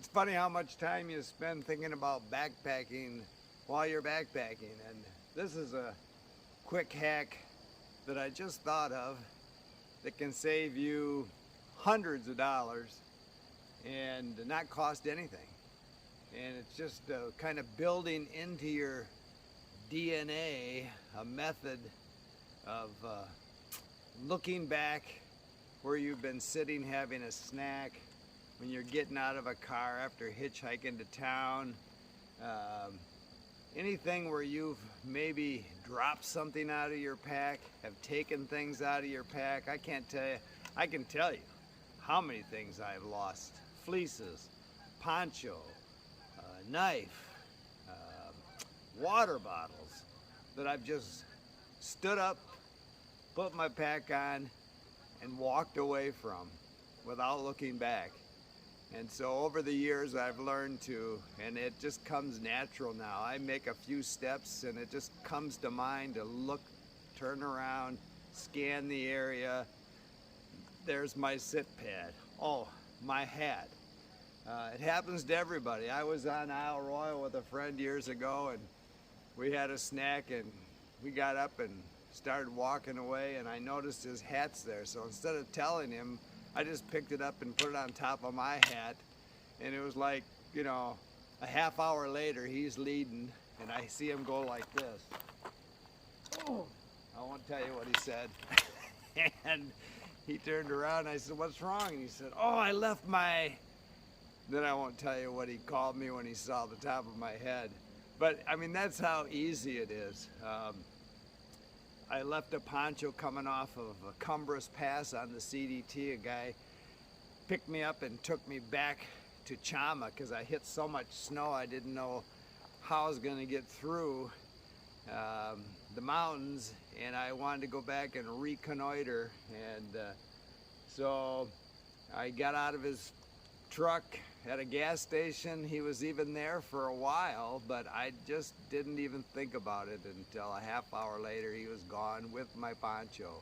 It's funny how much time you spend thinking about backpacking while you're backpacking. And this is a quick hack that I just thought of that can save you hundreds of dollars and not cost anything. And it's just kind of building into your DNA a method of looking back where you've been sitting having a snack, when you're getting out of a car after hitchhiking to town, anything where you've maybe dropped something out of your pack, have taken things out of your pack. I can't tell you, I can tell you how many things I've lost. Fleeces, poncho, knife, water bottles that I've just stood up, put my pack on, and walked away from without looking back. And so over the years I've learned to, and it just comes natural now. I make a few steps and it just comes to mind to look, turn around, scan the area. There's my sit pad. Oh, my hat. It happens to everybody. I was on Isle Royale with a friend years ago and we had a snack and we got up and started walking away and I noticed his hat's there. So instead of telling him, I just picked it up and put it on top of my hat. And it was like, you know, a half hour later he's leading and I see him go like this. Oh, I won't tell you what he said. And he turned around and I said, "What's wrong?" And he said, "Oh, I left my..." Then I won't tell you what he called me when he saw the top of my head. But I mean, that's how easy it is. I left a poncho coming off of a Cumbres Pass on the CDT. A guy picked me up and took me back to Chama because I hit so much snow I didn't know how I was going to get through the mountains, and I wanted to go back and reconnoiter. And so I got out of his truck at a gas station. He was even there for a while, but I just didn't even think about it until a half hour later he was gone with my poncho.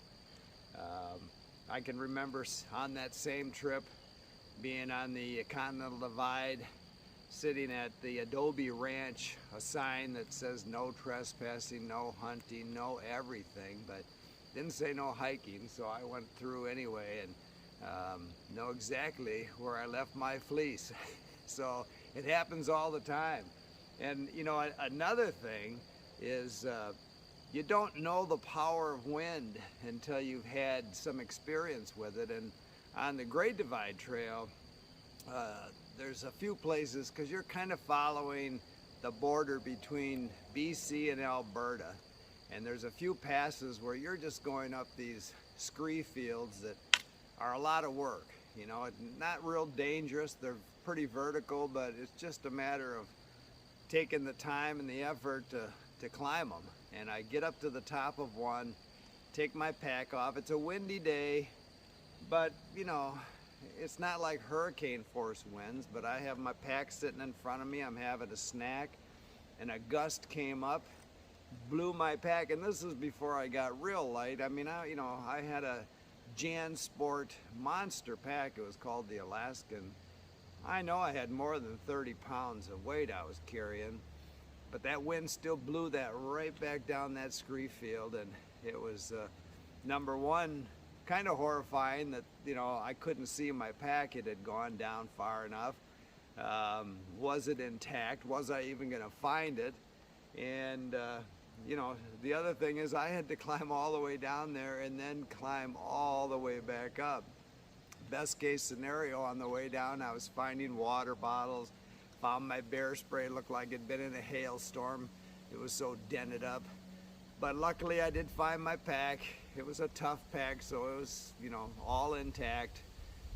I can remember on that same trip being on the Continental Divide, sitting at the Adobe Ranch, a sign that says no trespassing, no hunting, no everything, but didn't say no hiking, so I went through anyway and know exactly where I left my fleece. So it happens all the time. And you know, another thing is you don't know the power of wind until you've had some experience with it. And on the Great Divide Trail, there's a few places, because you're kind of following the border between BC and Alberta, and there's a few passes where you're just going up these scree fields that are a lot of work. You know, not real dangerous, they're pretty vertical, but it's just a matter of taking the time and the effort to climb them. And I get up to the top of one, take my pack off. It's a windy day, but you know, it's not like hurricane force winds, but I have my pack sitting in front of me, I'm having a snack, and a gust came up, blew my pack. And this is before I got real light. I mean, I had a JanSport monster pack. It was called the Alaskan. I know I had more than 30 pounds of weight I was carrying, but that wind still blew that right back down that scree field. And it was number one, kind of horrifying that, you know, I couldn't see my pack. It had gone down far enough. Was it intact? Was I even going to find it? And you know, the other thing is I had to climb all the way down there and then climb all the way back up. Best case scenario, on the way down I was finding water bottles, found my bear spray, looked like it'd been in a hailstorm, it was so dented up. But luckily I did find my pack. It was a tough pack, so it was, you know, all intact.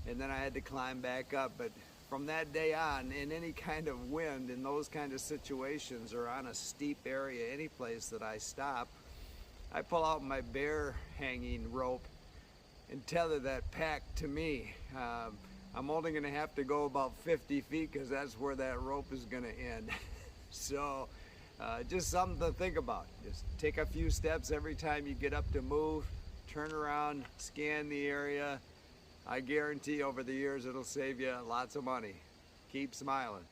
And then I had to climb back up. But from that day on, in any kind of wind, in those kind of situations, or on a steep area, any place that I stop, I pull out my bear hanging rope and tether that pack to me. I'm only going to have to go about 50 feet because that's where that rope is going to end. So just something to think about. Just take a few steps every time you get up to move, turn around, scan the area. I guarantee over the years it'll save you lots of money. keep smiling.